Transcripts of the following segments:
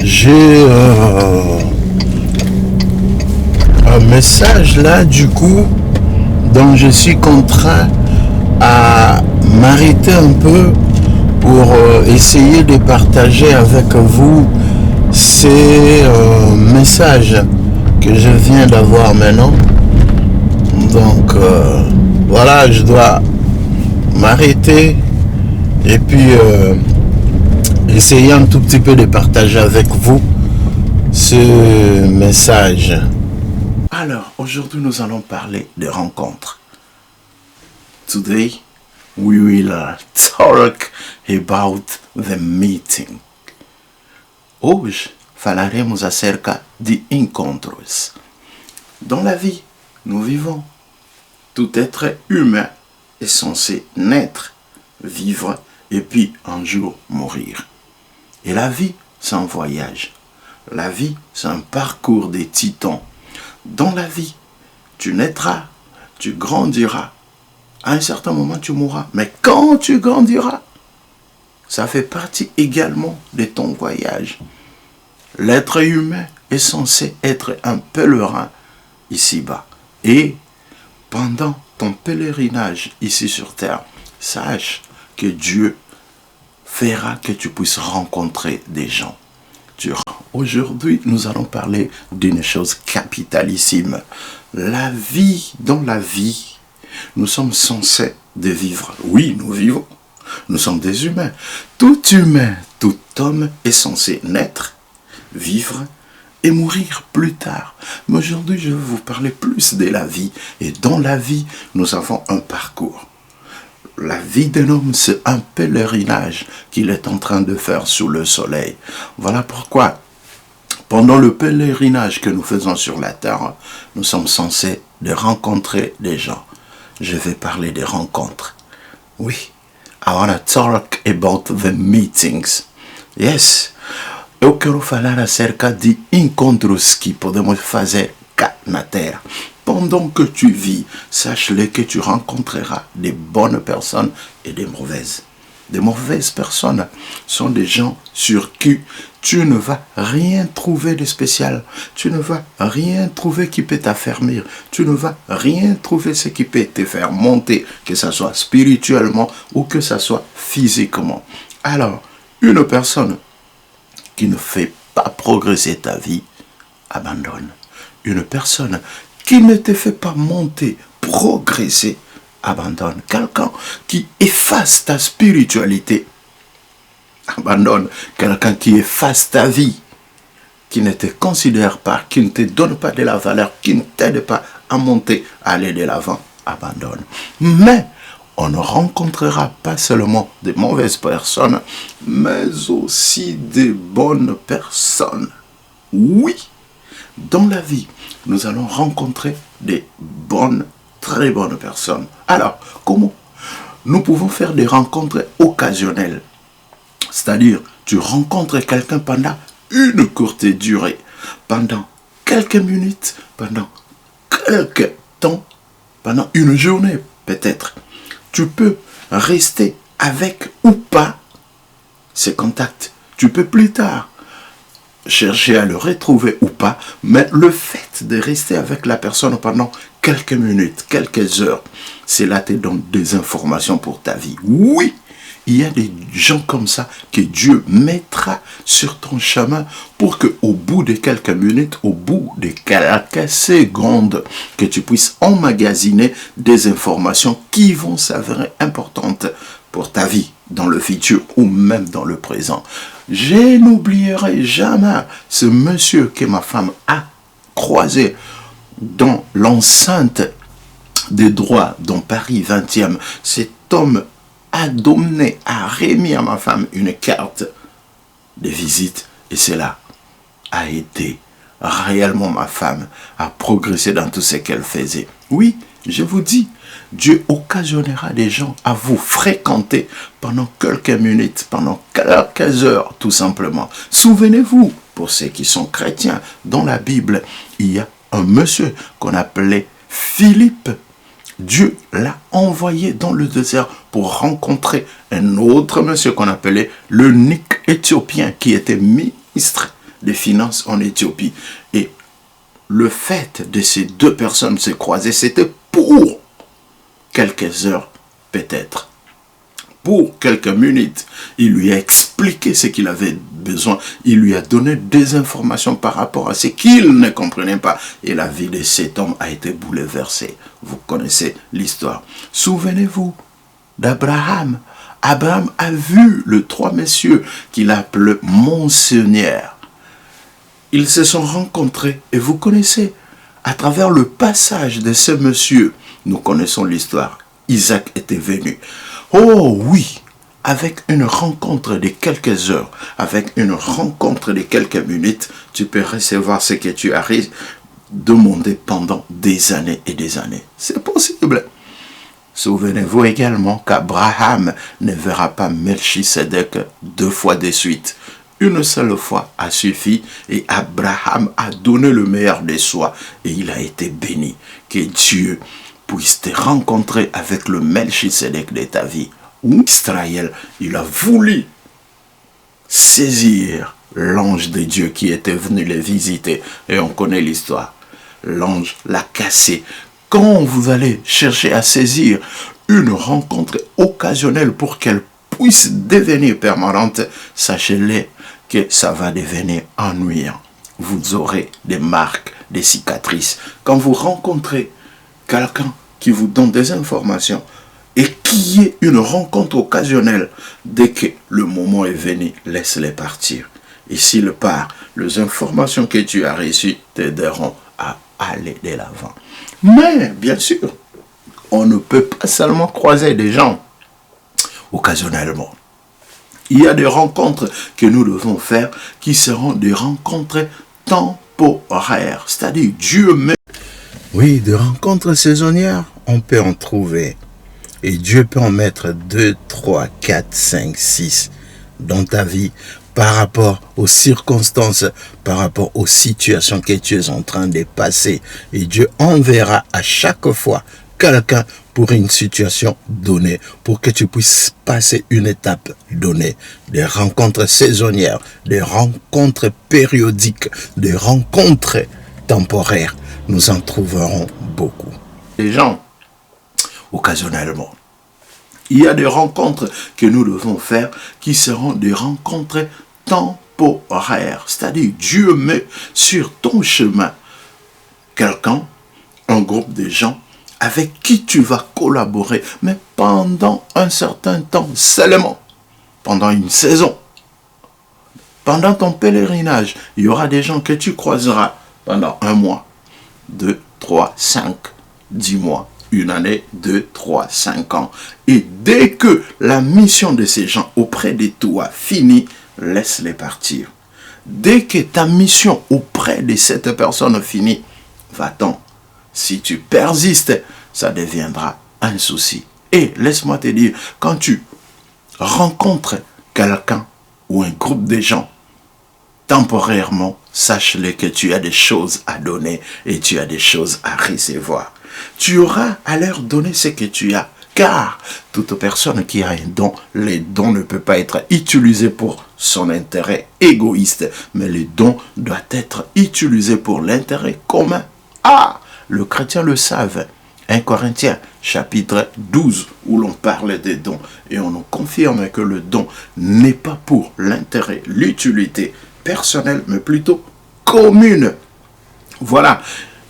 J'ai un message là du coup dont je suis contraint à m'arrêter un peu pour essayer de partager avec vous ces messages que je viens d'avoir maintenant. Donc voilà, je dois m'arrêter et puis essayer un tout petit peu de partager avec vous ce message. Alors, aujourd'hui, nous allons parler de rencontres. Today, we will talk about the meeting. Hoje, falaremos acerca de encontros. Dans la vie, nous vivons. Tout être humain est censé naître, vivre et puis un jour mourir. Et la vie, c'est un voyage. La vie, c'est un parcours des titans. Dans la vie, tu naîtras, tu grandiras. À un certain moment, tu mourras. Mais quand tu grandiras, ça fait partie également de ton voyage. L'être humain est censé être un pèlerin ici-bas. Et pendant ton pèlerinage ici sur terre, sache que Dieu fera que tu puisses rencontrer des gens. Aujourd'hui, nous allons parler d'une chose capitalissime. La vie, dans la vie, nous sommes censés de vivre. Oui, nous vivons. Nous sommes des humains. Tout humain, tout homme est censé naître, vivre et mourir plus tard. Mais aujourd'hui, je vais vous parler plus de la vie. Et dans la vie, nous avons un parcours. La vie d'un homme, c'est un pèlerinage qu'il est en train de faire sous le soleil. Voilà pourquoi, pendant le pèlerinage que nous faisons sur la terre, nous sommes censés de rencontrer des gens. Je vais parler des rencontres. Oui, I want to talk about the meetings. Yes, eu quero falar acerca de encontros que podemos fazer cá na terra. Pendant que tu vis, sache-le que tu rencontreras des bonnes personnes et des mauvaises. Des mauvaises personnes sont des gens sur qui tu ne vas rien trouver de spécial. Tu ne vas rien trouver qui peut t'affermir. Tu ne vas rien trouver ce qui peut te faire monter, que ce soit spirituellement ou que ce soit physiquement. Alors, une personne qui ne fait pas progresser ta vie, abandonne. Une personne qui ne te fait pas monter, progresser, abandonne. Quelqu'un qui efface ta spiritualité, abandonne. Quelqu'un qui efface ta vie, qui ne te considère pas, qui ne te donne pas de la valeur, qui ne t'aide pas à monter, à aller de l'avant, abandonne. Mais on ne rencontrera pas seulement de mauvaises personnes, mais aussi de bonnes personnes. Oui, dans la vie, nous allons rencontrer des bonnes, très bonnes personnes. Alors, comment nous pouvons faire des rencontres occasionnelles? C'est-à-dire, tu rencontres quelqu'un pendant une courte durée, pendant quelques minutes, pendant quelques temps, pendant une journée peut-être. Tu peux rester avec ou pas ces contacts. Tu peux plus tard chercher à le retrouver ou pas, mais le fait de rester avec la personne pendant quelques minutes, quelques heures, cela te donne des informations pour ta vie. Oui, il y a des gens comme ça que Dieu mettra sur ton chemin pour que au bout de quelques minutes, au bout de quelques secondes, que tu puisses emmagasiner des informations qui vont s'avérer importantes pour ta vie dans le futur ou même dans le présent. Je n'oublierai jamais ce monsieur que ma femme a croisé dans l'enceinte des droits dans Paris 20e. Cet homme a donné, a remis à ma femme une carte de visite et cela a aidé réellement ma femme à progresser dans tout ce qu'elle faisait. Oui, je vous dis, Dieu occasionnera des gens à vous fréquenter pendant quelques minutes, pendant quelques heures, tout simplement. Souvenez-vous, pour ceux qui sont chrétiens, dans la Bible, il y a un monsieur qu'on appelait Philippe. Dieu l'a envoyé dans le désert pour rencontrer un autre monsieur qu'on appelait l'eunuque éthiopien qui était ministre des finances en Éthiopie. Et le fait de ces deux personnes se croiser, c'était pour quelques heures peut-être. Pour quelques minutes, il lui a expliqué ce qu'il avait besoin. Il lui a donné des informations par rapport à ce qu'il ne comprenait pas. Et la vie de cet homme a été bouleversée. Vous connaissez l'histoire. Souvenez-vous d'Abraham. Abraham a vu les trois messieurs qu'il appelait Monseigneur. Ils se sont rencontrés et vous connaissez, à travers le passage de ces messieurs, nous connaissons l'histoire. Isaac était venu. Oh oui, avec une rencontre de quelques heures, avec une rencontre de quelques minutes, tu peux recevoir ce que tu as demandé pendant des années et des années. C'est possible. Souvenez-vous également qu'Abraham ne verra pas Melchisedec 2 fois de suite. Une seule fois a suffi et Abraham a donné le meilleur de soi et il a été béni. Que Dieu puisse te rencontrer avec le Melchisedec de ta vie. Ou Israël, il a voulu saisir l'ange de Dieu qui était venu les visiter. Et on connaît l'histoire. L'ange l'a cassé. Quand vous allez chercher à saisir une rencontre occasionnelle pour qu'elle puisse devenir permanente, sachez-le que ça va devenir ennuyant. Vous aurez des marques, des cicatrices. Quand vous rencontrez quelqu'un qui vous donne des informations et qui est une rencontre occasionnelle, dès que le moment est venu, laisse-les partir. Et s'il part, les informations que tu as reçues t'aideront à aller de l'avant. Mais, bien sûr, on ne peut pas seulement croiser des gens occasionnellement. Il y a des rencontres que nous devons faire qui seront des rencontres temporaires. C'est-à-dire, Dieu met... Oui, des rencontres saisonnières, on peut en trouver. Et Dieu peut en mettre 2, 3, 4, 5, 6 dans ta vie par rapport aux circonstances, par rapport aux situations que tu es en train de passer. Et Dieu enverra à chaque fois quelqu'un pour une situation donnée, pour que tu puisses passer une étape donnée. Des rencontres saisonnières, des rencontres périodiques, des rencontres temporaires. Nous en trouverons beaucoup. Les gens, occasionnellement, il y a des rencontres que nous devons faire qui seront des rencontres temporaires. C'est-à-dire, Dieu met sur ton chemin quelqu'un, un groupe de gens avec qui tu vas collaborer, mais pendant un certain temps seulement, pendant une saison. Pendant ton pèlerinage, il y aura des gens que tu croiseras pendant 1 mois, 2, 3, 5, 10 mois, 1 année, 2, 3, 5 ans. Et dès que la mission de ces gens auprès de toi finit, laisse-les partir. Dès que ta mission auprès de cette personne finit, va-t'en. Si tu persistes, ça deviendra un souci. Et laisse-moi te dire, quand tu rencontres quelqu'un ou un groupe de gens, temporairement, sache-le que tu as des choses à donner et tu as des choses à recevoir. Tu auras à leur donner ce que tu as. Car toute personne qui a un don, les dons ne peuvent pas être utilisés pour son intérêt égoïste, mais les dons doivent être utilisés pour l'intérêt commun. Ah, le chrétien le savent. 1 Corinthiens, chapitre 12, où l'on parle des dons. Et on nous confirme que le don n'est pas pour l'intérêt, l'utilité personnelle, mais plutôt commune. Voilà.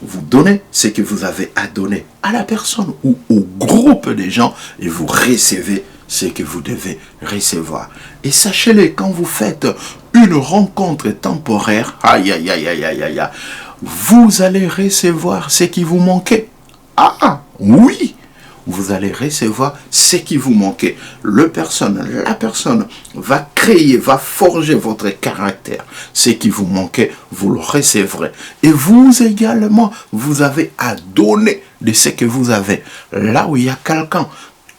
Vous donnez ce que vous avez à donner à la personne ou au groupe de gens et vous recevez ce que vous devez recevoir. Et sachez-le, quand vous faites une rencontre temporaire, aïe, aïe, aïe, aïe, aïe, aïe, vous allez recevoir ce qui vous manquait. Ah, oui, vous allez recevoir ce qui vous manquait. La personne va créer, va forger votre caractère. Ce qui vous manquait, vous le recevrez. Et vous également, vous avez à donner de ce que vous avez. Là où il y a quelqu'un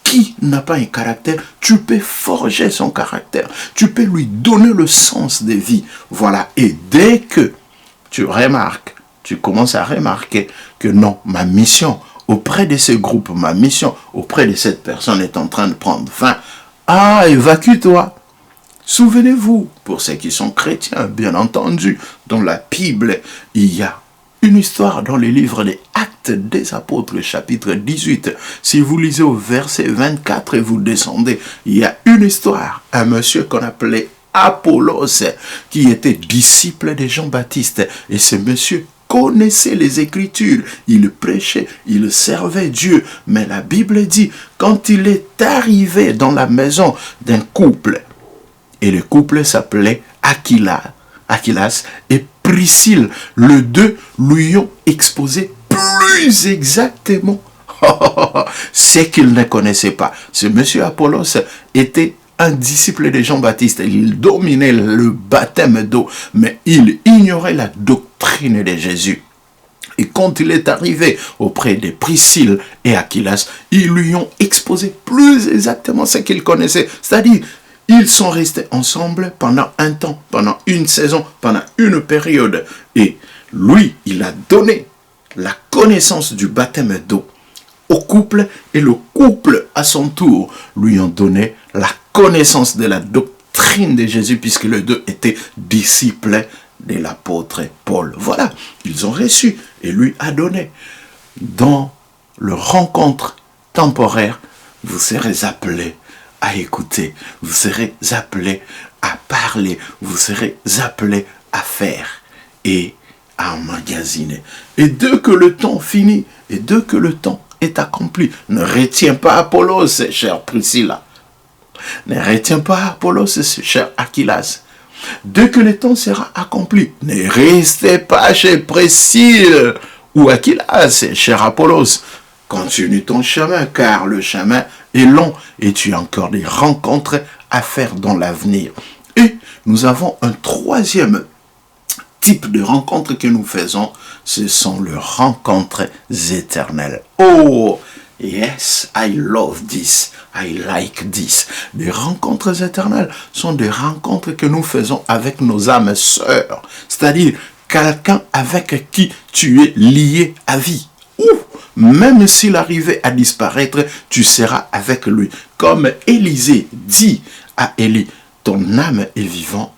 qui n'a pas un caractère, tu peux forger son caractère. Tu peux lui donner le sens de vie. Voilà. Et dès que tu remarques, tu commences à remarquer que non, ma mission auprès de ce groupe, ma mission auprès de cette personne est en train de prendre fin. Ah, évacue-toi. Souvenez-vous, pour ceux qui sont chrétiens, bien entendu, dans la Bible, il y a une histoire dans les livres des Actes des Apôtres, chapitre 18. Si vous lisez au verset 24 et vous descendez, il y a une histoire, un monsieur qu'on appelait Apollos, qui était disciple de Jean-Baptiste. Et ce monsieur connaissait les Écritures, il prêchait, il servait Dieu. Mais la Bible dit, quand il est arrivé dans la maison d'un couple, et le couple s'appelait Aquilas et Priscille, les deux lui ont exposé plus exactement ce qu'il ne connaissait pas. Ce monsieur Apollos était un disciple de Jean-Baptiste. Il dominait le baptême d'eau, mais il ignorait la doctrine de Jésus. Et quand il est arrivé auprès de Priscille et Aquilas, ils lui ont exposé plus exactement ce qu'il connaissait. C'est-à-dire, ils sont restés ensemble pendant un temps, pendant une saison, pendant une période. Et lui, il a donné la connaissance du baptême d'eau au couple, et le couple, à son tour, lui ont donné la connaissance de la doctrine de Jésus, puisque les deux étaient disciples de l'apôtre Paul. Voilà, ils ont reçu et lui a donné. Dans leur rencontre temporaire, vous serez appelés à écouter, vous serez appelés à parler, vous serez appelés à faire et à emmagasiner. Et dès que le temps finit, et dès que le temps est accompli, ne retiens pas Apollos, chère Priscilla. Ne retiens pas Apollos, cher Aquilas. Dès que le temps sera accompli, ne restez pas chez Priscille ou Aquilas, cher Apollos. Continue ton chemin, car le chemin est long et tu as encore des rencontres à faire dans l'avenir. Et nous avons un troisième type de rencontres que nous faisons, ce sont les rencontres éternelles. Oh, yes, I love this, I like this. Les rencontres éternelles sont des rencontres que nous faisons avec nos âmes sœurs, c'est-à-dire quelqu'un avec qui tu es lié à vie. Même s'il arrivait à disparaître, tu seras avec lui. Comme Élisée dit à Élie, ton âme est vivante.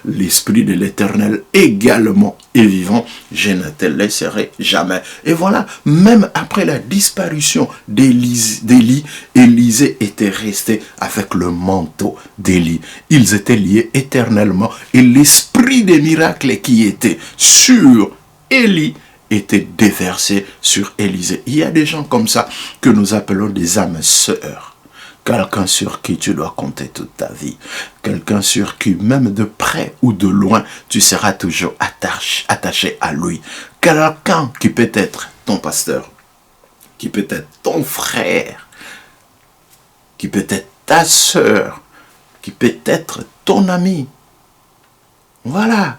L'Esprit de l'Éternel également est vivant. Je ne te laisserai jamais. Et voilà, même après la disparition d'Élie, Élisée était resté avec le manteau d'Élie. Ils étaient liés éternellement. Et l'esprit des miracles qui était sur Élie était déversé sur Élisée. Il y a des gens comme ça que nous appelons des âmes sœurs. Quelqu'un sur qui tu dois compter toute ta vie. Quelqu'un sur qui, même de près ou de loin, tu seras toujours attaché à lui. Quelqu'un qui peut être ton pasteur, qui peut être ton frère, qui peut être ta sœur, qui peut être ton ami. Voilà.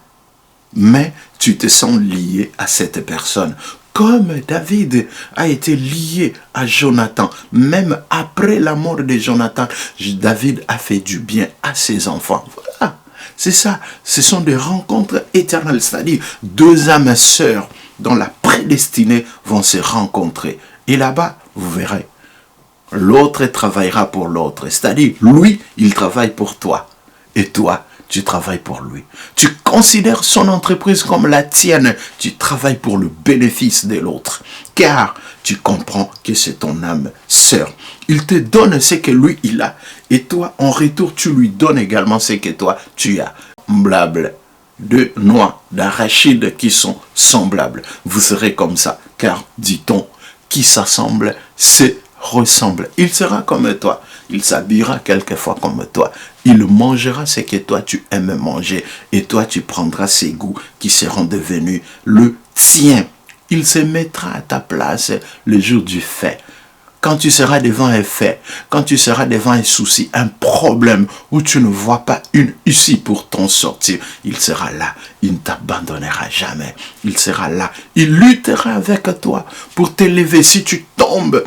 Mais tu te sens lié à cette personne. Comme David a été lié à Jonathan, même après la mort de Jonathan, David a fait du bien à ses enfants. Voilà, c'est ça. Ce sont des rencontres éternelles, c'est-à-dire deux âmes sœurs dont la prédestinée vont se rencontrer. Et là-bas, vous verrez, l'autre travaillera pour l'autre. C'est-à-dire, lui, il travaille pour toi. Et toi, tu travailles pour lui. Tu considères son entreprise comme la tienne. Tu travailles pour le bénéfice de l'autre. Car tu comprends que c'est ton âme sœur. Il te donne ce que lui, il a. Et toi, en retour, tu lui donnes également ce que toi, tu as. Semblables. Deux noix d'arachide qui sont semblables. Vous serez comme ça. Car, dit-on, qui s'assemble, se ressemble. Il sera comme toi. Il s'habillera quelquefois comme toi. Il mangera ce que toi tu aimes manger. Et toi tu prendras ses goûts qui seront devenus le tien. Il se mettra à ta place le jour du fait. Quand tu seras devant un fait, quand tu seras devant un souci, un problème où tu ne vois pas une issue pour t'en sortir, il sera là. Il ne t'abandonnera jamais. Il sera là. Il luttera avec toi pour t'élever. Si tu tombes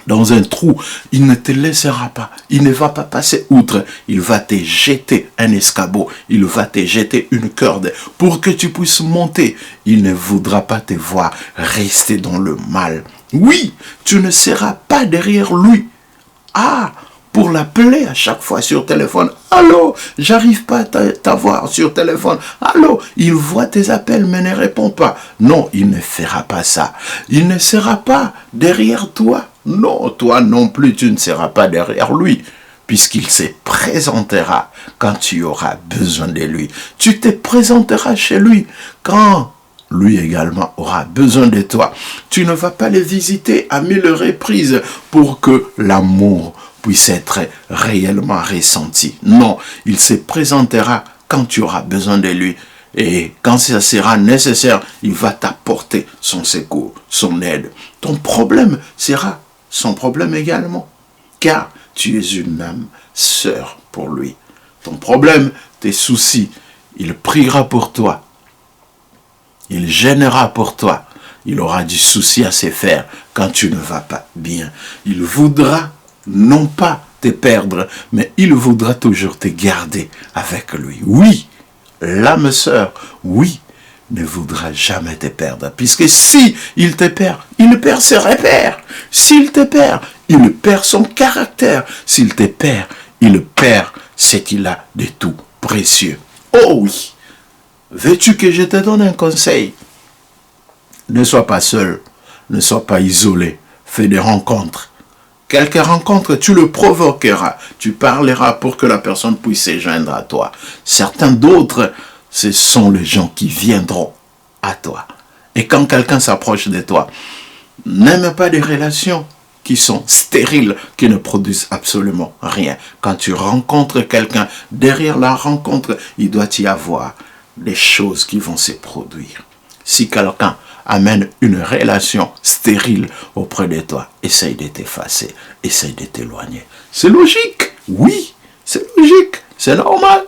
dans un trou, il ne te laissera pas. Il ne va pas passer outre. Il va te jeter un escabeau. Il va te jeter une corde pour que tu puisses monter. Il ne voudra pas te voir rester dans le mal. Oui, tu ne seras pas derrière lui. Ah, pour l'appeler à chaque fois sur téléphone. Allô, j'arrive pas à t'avoir sur téléphone. Allô, il voit tes appels mais ne répond pas. Non, il ne fera pas ça. Il ne sera pas derrière toi. Non, toi non plus, tu ne seras pas derrière lui, puisqu'il se présentera quand tu auras besoin de lui. Tu te présenteras chez lui quand lui également aura besoin de toi. Tu ne vas pas les visiter à 1000 reprises pour que l'amour puisse être réellement ressenti. Non, il se présentera quand tu auras besoin de lui. Et quand ça sera nécessaire, il va t'apporter son secours, son aide. Ton problème sera son problème également, car tu es une âme sœur pour lui. Ton problème, tes soucis, il priera pour toi. Il gênera pour toi. Il aura du souci à se faire quand tu ne vas pas bien. Il voudra non pas te perdre, mais il voudra toujours te garder avec lui. Oui, l'âme sœur, oui, ne voudra jamais te perdre. Puisque si il te perd, il perd ses repères. S'il te perd, il perd son caractère. S'il te perd, il perd ce qu'il a de tout précieux. Oh oui! Veux-tu que je te donne un conseil? Ne sois pas seul, ne sois pas isolé, fais des rencontres. Quelques rencontres, tu le provoqueras, tu parleras pour que la personne puisse se joindre à toi. Certains d'autres, ce sont les gens qui viendront à toi. Et quand quelqu'un s'approche de toi, n'aime pas des relations qui sont stériles, qui ne produisent absolument rien. Quand tu rencontres quelqu'un, derrière la rencontre, il doit y avoir des choses qui vont se produire. Si quelqu'un amène une relation stérile auprès de toi, essaye de t'effacer, essaye de t'éloigner. C'est logique, oui, c'est logique, c'est normal.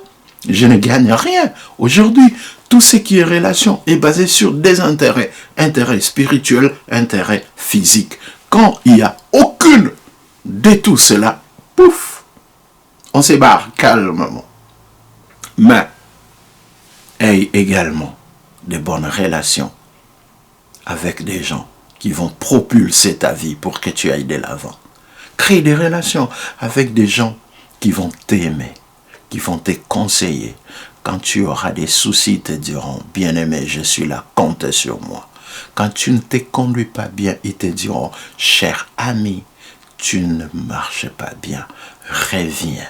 Je ne gagne rien. Aujourd'hui, tout ce qui est relation est basé sur des intérêts, intérêts spirituels, intérêts physiques. Quand il n'y a aucune de tout cela, pouf, on se barre calmement. Mais aie également de bonnes relations avec des gens qui vont propulser ta vie pour que tu ailles de l'avant. Crée des relations avec des gens qui vont t'aimer, qui vont te conseiller. Quand tu auras des soucis, ils te diront, bien-aimé, je suis là, compte sur moi. Quand tu ne te conduis pas bien, ils te diront, cher ami, tu ne marches pas bien, reviens.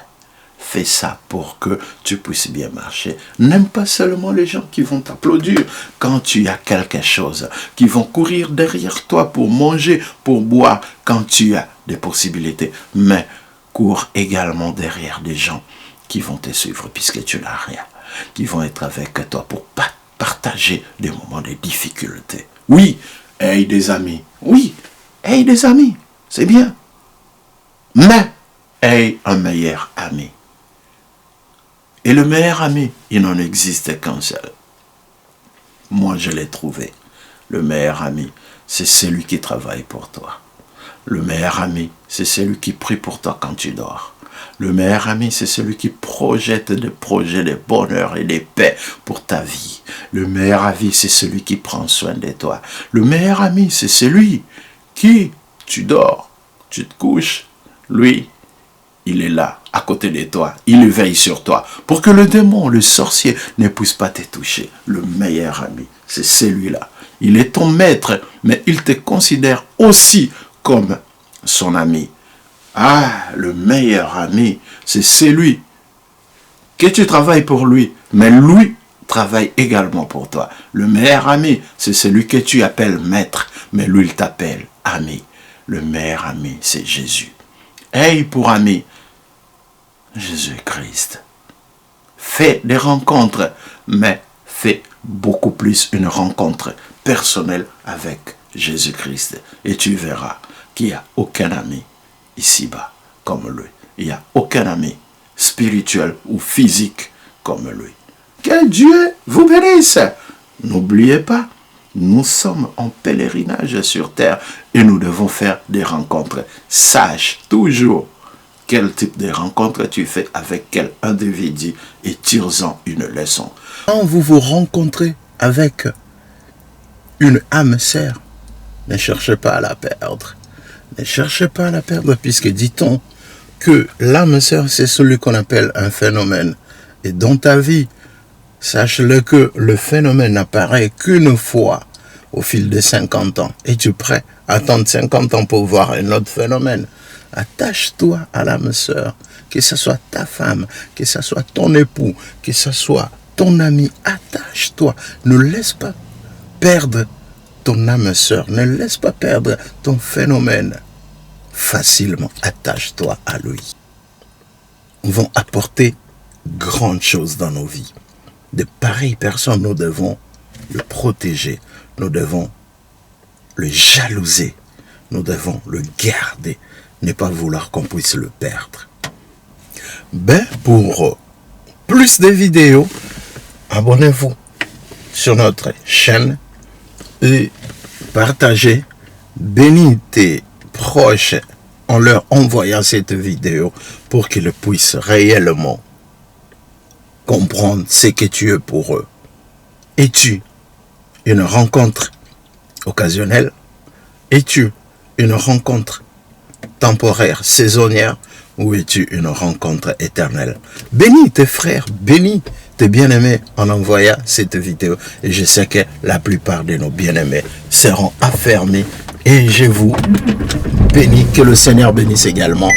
Fais ça pour que tu puisses bien marcher. N'aime pas seulement les gens qui vont t'applaudir quand tu as quelque chose, qui vont courir derrière toi pour manger, pour boire, quand tu as des possibilités. Mais cours également derrière des gens qui vont te suivre puisque tu n'as rien, qui vont être avec toi pour partager des moments de difficulté. Oui, aie des amis. Oui, aie des amis. C'est bien. Mais aie un meilleur ami. Et le meilleur ami, il n'en existe qu'un seul. Moi, je l'ai trouvé. Le meilleur ami, c'est celui qui travaille pour toi. Le meilleur ami, c'est celui qui prie pour toi quand tu dors. Le meilleur ami, c'est celui qui projette des projets de bonheur et de paix pour ta vie. Le meilleur ami, c'est celui qui prend soin de toi. Le meilleur ami, c'est celui qui, tu dors, tu te couches, lui, il est là, à côté de toi. Il veille sur toi. Pour que le démon, le sorcier, ne puisse pas te toucher. Le meilleur ami, c'est celui-là. Il est ton maître, mais il te considère aussi comme son ami. Ah, le meilleur ami, c'est celui que tu travailles pour lui, mais lui travaille également pour toi. Le meilleur ami, c'est celui que tu appelles maître, mais lui, il t'appelle ami. Le meilleur ami, c'est Jésus. Aie pour ami Jésus-Christ. Fais des rencontres, mais fais beaucoup plus une rencontre personnelle avec Jésus-Christ. Et tu verras qu'il n'y a aucun ami ici-bas comme lui. Il n'y a aucun ami spirituel ou physique comme lui. Que Dieu vous bénisse. N'oubliez pas, nous sommes en pèlerinage sur terre et nous devons faire des rencontres. Sache toujours quel type de rencontre tu fais avec quel individu et tire-en une leçon. Quand vous vous rencontrez avec une âme sœur, ne cherchez pas à la perdre. Ne cherchez pas à la perdre puisque, dit-on, que l'âme sœur, c'est celui qu'on appelle un phénomène. Et dans ta vie, sache-le que le phénomène n'apparaît qu'une fois au fil de 50 ans. Es-tu prêt à attendre 50 ans pour voir un autre phénomène? Attache-toi à l'âme sœur, que ce soit ta femme, que ce soit ton époux, que ce soit ton ami. Attache-toi, ne laisse pas perdre ton âme sœur, ne laisse pas perdre ton phénomène. Facilement, attache-toi à lui. Ils vont apporter grandes choses dans nos vies. De pareilles personnes, nous devons le protéger, nous devons le jalouser, nous devons le garder, ne pas vouloir qu'on puisse le perdre. Ben, pour plus de vidéos, abonnez-vous sur notre chaîne et partagez, bénis tes proches en leur envoyant cette vidéo pour qu'ils puissent réellement comprendre ce que tu es pour eux. Es-tu une rencontre occasionnelle? Es-tu une rencontre temporaire, saisonnière, ou es-tu une rencontre éternelle? Bénis tes frères, bénis tes bien-aimés en envoyant cette vidéo. Et je sais que la plupart de nos bien-aimés seront affermis. Et je vous bénis, que le Seigneur bénisse également